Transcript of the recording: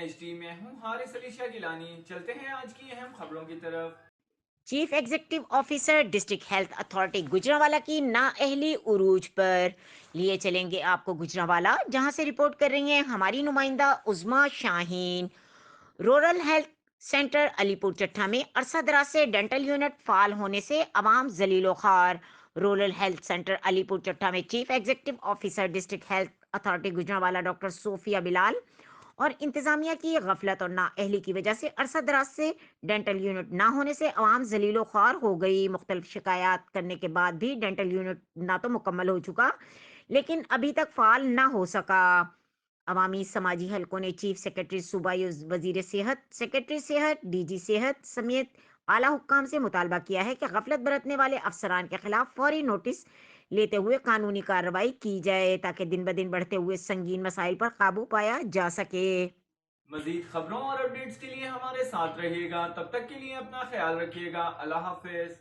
HD میں ہوں حارث علی شاہ گیلانی۔ چلتے ہیں آج کی اہم خبروں کی طرف۔ Chief executive officer district health authority Gujranwala کی نااہلی عروج پر لیے چلیں گے آپ کو گجرانوالہ، جہاں سے رپورٹ کر رہی ہیں ہماری نمائندہ عظما شاہین۔ رورل ہیلتھ سینٹر علی پور چٹھا میں عرصہ دراز سے ڈینٹل یونٹ فعال ہونے سے عوام ذلیل و خوار۔ رورل ہیلتھ سینٹر علی پور چٹھا میں chief executive officer district health authority Gujranwala doctor Sofia Bilal اور انتظامیہ کی غفلت اور نااہلی کی وجہ سے عرصہ دراز سے ڈینٹل یونٹ نہ ہونے سے عوام ذلیل و خوار ہو گئی۔ مختلف شکایات کرنے کے بعد بھی ڈینٹل یونٹ نہ تو مکمل ہو چکا لیکن ابھی تک فعال نہ ہو سکا۔ عوامی سماجی حلقوں نے چیف سیکرٹری صوبائی وزیر صحت، سیکرٹری صحت، ڈی جی صحت سمیت اعلیٰ حکام سے مطالبہ کیا ہے کہ غفلت برتنے والے افسران کے خلاف فوری نوٹس لیتے ہوئے قانونی کارروائی کی جائے تاکہ دن بدن بڑھتے ہوئے سنگین مسائل پر قابو پایا جا سکے۔ مزید خبروں اور اپڈیٹس کے لیے ہمارے ساتھ رہیے گا، تب تک کے لیے اپنا خیال رکھیے گا۔ اللہ حافظ۔